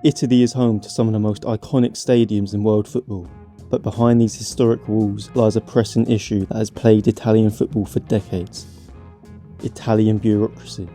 Italy is home to some of the most iconic stadiums in world football, but behind these historic walls lies a pressing issue that has plagued Italian football for decades: Italian bureaucracy.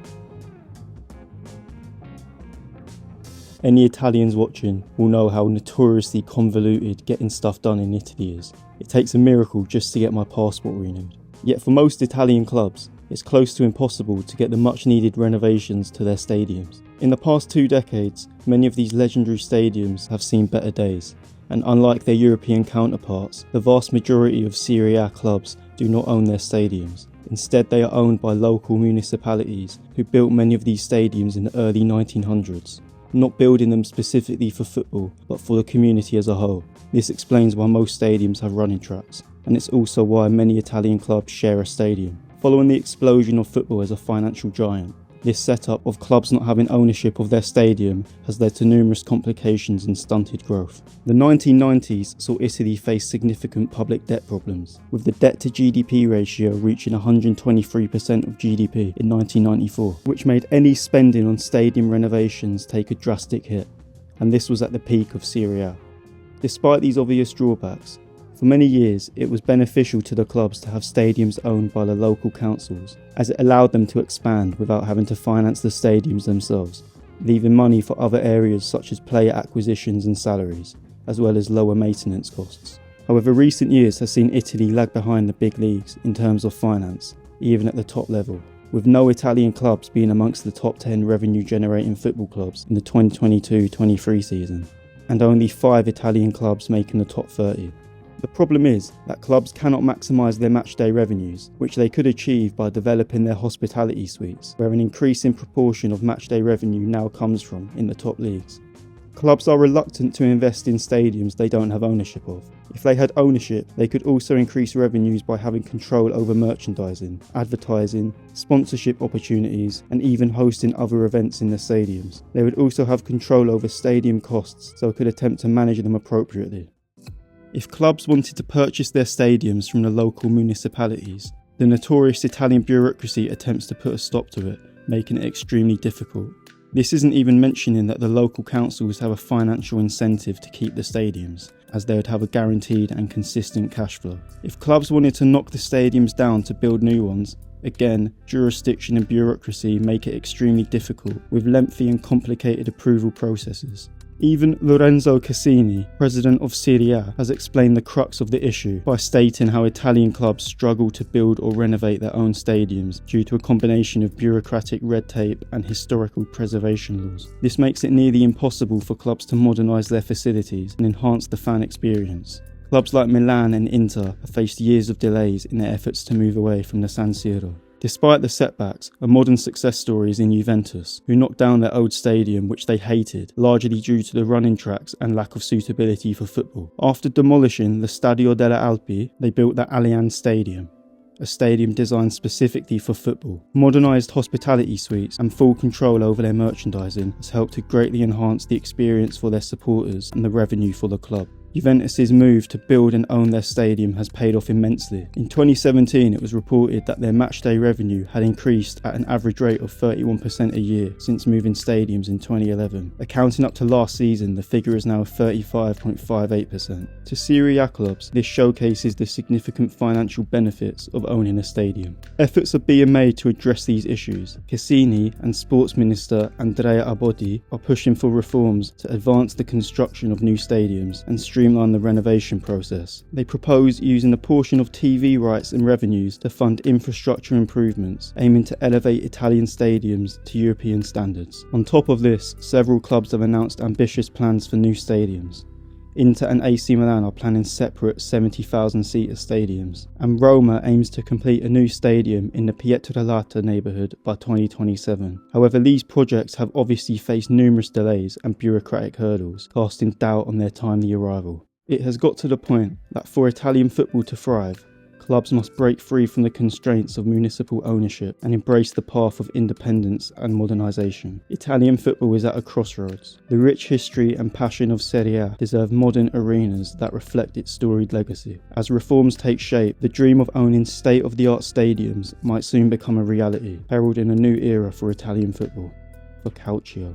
Any Italians watching will know how notoriously convoluted getting stuff done in Italy is. It takes a miracle just to get my passport renewed. Yet for most Italian clubs, it's close to impossible to get the much needed renovations to their stadiums. In the past 2 decades, many of these legendary stadiums have seen better days, and unlike their European counterparts, the vast majority of Serie A clubs do not own their stadiums. Instead, they are owned by local municipalities who built many of these stadiums in the early 1900s, not building them specifically for football, but for the community as a whole. This explains why most stadiums have running tracks, and it's also why many Italian clubs share a stadium. Following the explosion of football as a financial giant, this setup of clubs not having ownership of their stadium has led to numerous complications and stunted growth. The 1990s saw Italy face significant public debt problems, with the debt to GDP ratio reaching 123% of GDP in 1994, which made any spending on stadium renovations take a drastic hit, and this was at the peak of Serie A. Despite these obvious drawbacks, for many years, it was beneficial to the clubs to have stadiums owned by the local councils, as it allowed them to expand without having to finance the stadiums themselves, leaving money for other areas such as player acquisitions and salaries, as well as lower maintenance costs. However, recent years have seen Italy lag behind the big leagues in terms of finance, even at the top level, with no Italian clubs being amongst the top 10 revenue-generating football clubs in the 2022-23 season, and only 5 Italian clubs making the top 30. The problem is that clubs cannot maximise their matchday revenues, which they could achieve by developing their hospitality suites, where an increasing proportion of matchday revenue now comes from in the top leagues. Clubs are reluctant to invest in stadiums they don't have ownership of. If they had ownership, they could also increase revenues by having control over merchandising, advertising, sponsorship opportunities, and even hosting other events in the stadiums. They would also have control over stadium costs, so could attempt to manage them appropriately. If clubs wanted to purchase their stadiums from the local municipalities, the notorious Italian bureaucracy attempts to put a stop to it, making it extremely difficult. This isn't even mentioning that the local councils have a financial incentive to keep the stadiums, as they would have a guaranteed and consistent cash flow. If clubs wanted to knock the stadiums down to build new ones, again, jurisdiction and bureaucracy make it extremely difficult, with lengthy and complicated approval processes. Even Lorenzo Cassini, president of Serie A, has explained the crux of the issue by stating how Italian clubs struggle to build or renovate their own stadiums due to a combination of bureaucratic red tape and historical preservation laws. This makes it nearly impossible for clubs to modernise their facilities and enhance the fan experience. Clubs like Milan and Inter have faced years of delays in their efforts to move away from the San Siro. Despite the setbacks, a modern success story is in Juventus, who knocked down their old stadium which they hated, largely due to the running tracks and lack of suitability for football. After demolishing the Stadio delle Alpi, they built the Allianz Stadium, a stadium designed specifically for football. Modernised hospitality suites and full control over their merchandising has helped to greatly enhance the experience for their supporters and the revenue for the club. Juventus' move to build and own their stadium has paid off immensely. In 2017, it was reported that their matchday revenue had increased at an average rate of 31% a year since moving stadiums in 2011. Accounting up to last season, the figure is now 35.58%. To Serie A clubs, this showcases the significant financial benefits of owning a stadium. Efforts are being made to address these issues. Cassini and Sports Minister Andrea Abodi are pushing for reforms to advance the construction of new stadiums and streamline the renovation process. They propose using a portion of TV rights and revenues to fund infrastructure improvements, aiming to elevate Italian stadiums to European standards. On top of this, several clubs have announced ambitious plans for new stadiums. Inter and AC Milan are planning separate 70,000-seater stadiums, and Roma aims to complete a new stadium in the Pietralata neighbourhood by 2027. However, these projects have obviously faced numerous delays and bureaucratic hurdles, casting doubt on their timely arrival. It has got to the point that for Italian football to thrive, clubs must break free from the constraints of municipal ownership and embrace the path of independence and modernisation. Italian football is at a crossroads. The rich history and passion of Serie A deserve modern arenas that reflect its storied legacy. As reforms take shape, the dream of owning state-of-the-art stadiums might soon become a reality, heralding a new era for Italian football. For Calcio.